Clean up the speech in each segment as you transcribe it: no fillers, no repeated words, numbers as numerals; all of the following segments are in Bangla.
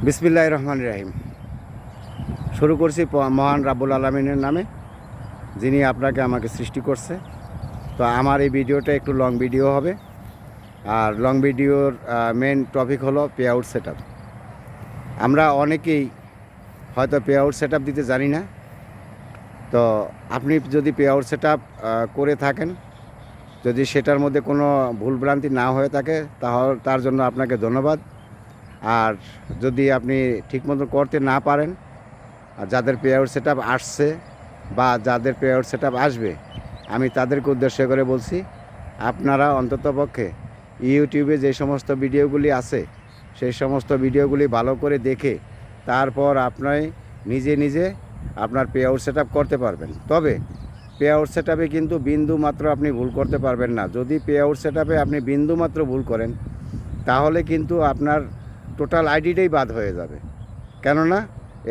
বিসমিল্লাহির রহমানির রহিম। শুরু করছি মহান রাব্বুল আলামিনের নামে, যিনি আপনাকে আমাকে সৃষ্টি করছে। তো আমার এই ভিডিওটা একটু লং ভিডিও হবে, আর লং ভিডিওর মেন টপিক হলো পে আউট সেট আপ। আমরা অনেকেই হয়তো পে আউট সেট আপ দিতে জানি না। তো আপনি যদি পে আউট সেট আপ করে থাকেন, যদি সেটার মধ্যে কোনো ভুলভ্রান্তি না হয়ে থাকে, তাহলে তার জন্য আপনাকে ধন্যবাদ। আর যদি আপনি ঠিকমতো করতে না পারেন, আর যাদের পে আউট সেট আপ আসছে বা যাদের পে আউট সেট আপ আসবে, আমি তাদেরকে উদ্দেশ্য করে বলছি, আপনারা অন্ততপক্ষে ইউটিউবে যে সমস্ত ভিডিওগুলি আছে সেই সমস্ত ভিডিওগুলি ভালো করে দেখে তারপর আপনি নিজে নিজে আপনার পে আউট সেট আপ করতে পারবেন। তবে পে আউট সেট আপে কিন্তু বিন্দু মাত্র আপনি ভুল করতে পারবেন না। যদি পে আউট সেট আপে আপনি বিন্দু মাত্র ভুল করেন, তাহলে কিন্তু আপনার টোটাল আইডিটাই বাদ হয়ে যাবে। কেননা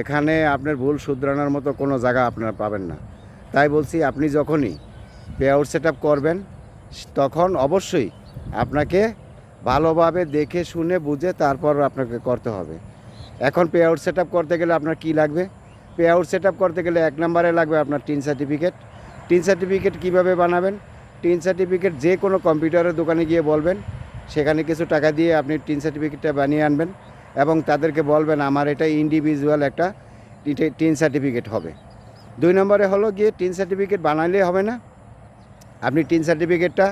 এখানে আপনার ভুল শুধরানোর মতো কোনো জায়গা আপনারা পাবেন না। তাই বলছি, আপনি যখনই পে আউট সেট আপ করবেন, তখন অবশ্যই আপনাকে ভালোভাবে দেখে শুনে বুঝে তারপর আপনাকে করতে হবে। এখন পে আউট সেট আপ করতে গেলে আপনার কী লাগবে? পে আউট সেট আপ করতে গেলে 1 নম্বরে লাগবে আপনার টিন সার্টিফিকেট। টিন সার্টিফিকেট কীভাবে বানাবেন? টিন সার্টিফিকেট যে কোনো কম্পিউটারের দোকানে গিয়ে বলবেন, সেখানে কিছু টাকা দিয়ে আপনি টিন সার্টিফিকেটটা বানিয়ে আনবেন এবং তাদেরকে বলবেন আমার এটা ইন্ডিভিজুয়াল একটা টিন সার্টিফিকেট হবে। 2 নম্বরে হলো গিয়ে টিন সার্টিফিকেট বানাইলে হবে না, আপনি টিন সার্টিফিকেটটা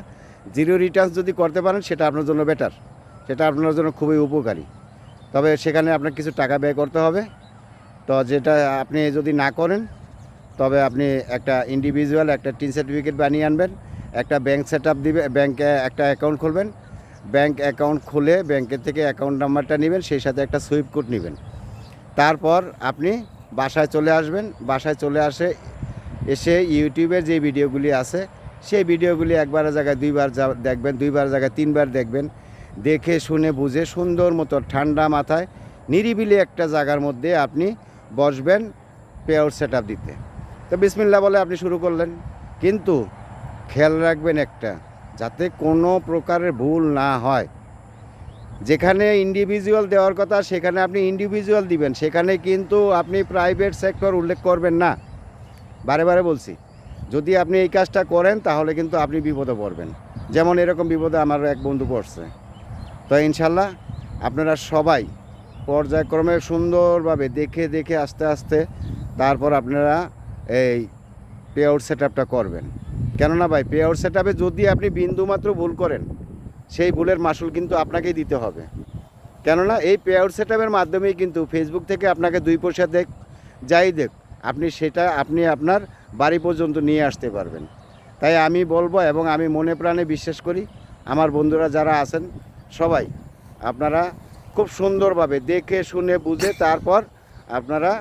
জিরো রিটার্নস যদি করতে পারেন, সেটা আপনার জন্য বেটার, সেটা আপনার জন্য খুবই উপকারী। তবে সেখানে আপনার কিছু টাকা ব্যয় করতে হবে। তো যেটা আপনি যদি না করেন, তবে আপনি একটা ইন্ডিভিজুয়াল একটা টিন সার্টিফিকেট বানিয়ে আনবেন, একটা ব্যাংক সেট আপ দিবে, ব্যাংকে একটা অ্যাকাউন্ট খুলবেন, ব্যাংক অ্যাকাউন্ট খুলে ব্যাংকের থেকে অ্যাকাউন্ট নাম্বারটা নেবেন, সেই সাথে একটা সুইফট কোড নেবেন। তারপর আপনি বাসায় চলে আসবেন। বাসায় চলে এসে ইউটিউবের যে ভিডিওগুলি আছে সেই ভিডিওগুলি একবারের জায়গায় দুইবার দেখবেন, দুইবার জায়গায় 3বার দেখবেন। দেখে শুনে বুঝে সুন্দর মতো ঠান্ডা মাথায় নিরিবিলি একটা জায়গার মধ্যে আপনি বসবেন পে আউট সেট আপ দিতে। তো বিসমিল্লাহ বলে আপনি শুরু করলেন, কিন্তু খেয়াল রাখবেন একটা, যাতে কোনো প্রকারের ভুল না হয়। যেখানে ইন্ডিভিজুয়াল দেওয়ার কথা সেখানে আপনি ইন্ডিভিজুয়াল দিবেন, সেখানে কিন্তু আপনি প্রাইভেট সেক্টর উল্লেখ করবেন না। বারে বারে বলছি, যদি আপনি এই কাজটা করেন তাহলে কিন্তু আপনি বিপদে পড়বেন। যেমন এরকম বিপদে আমার এক বন্ধু পড়ছে। তো ইনশাল্লাহ আপনারা সবাই পর্যায়ক্রমে সুন্দরভাবে দেখে দেখে আস্তে আস্তে তারপর আপনারা এই পে আউট সেট আপটা করবেন। কেননা ভাই, পে আউট সেট আপে যদি আপনি বিন্দুমাত্র ভুল করেন, সেই ভুলের মাসুল কিন্তু আপনাকেই দিতে হবে। কেননা এই পে আউট সেট আপের মাধ্যমেই কিন্তু ফেসবুক থেকে আপনাকে 2 পয়সা দেখ, যাই দেখ, আপনি আপনার বাড়ি পর্যন্ত নিয়ে আসতে পারবেন। তাই আমি বলবো, এবং আমি মনে প্রাণে বিশ্বাস করি, আমার বন্ধুরা যারা আছেন সবাই আপনারা খুব সুন্দরভাবে দেখে শুনে বুঝে তারপর আপনারা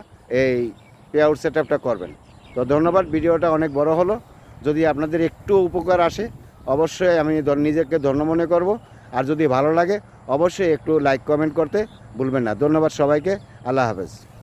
এই পে আউট সেট আপটা করবেন। তো ধন্যবাদ। ভিডিওটা অনেক বড় হলো। যদি আপনাদের একটু উপকার আসে, অবশ্যই আমি নিজেকে ধন্য মনে করব। আর যদি ভালো লাগে, অবশ্যই একটু লাইক কমেন্ট করতে ভুলবেন না। ধন্যবাদ সবাইকে। আল্লাহ হাফেজ।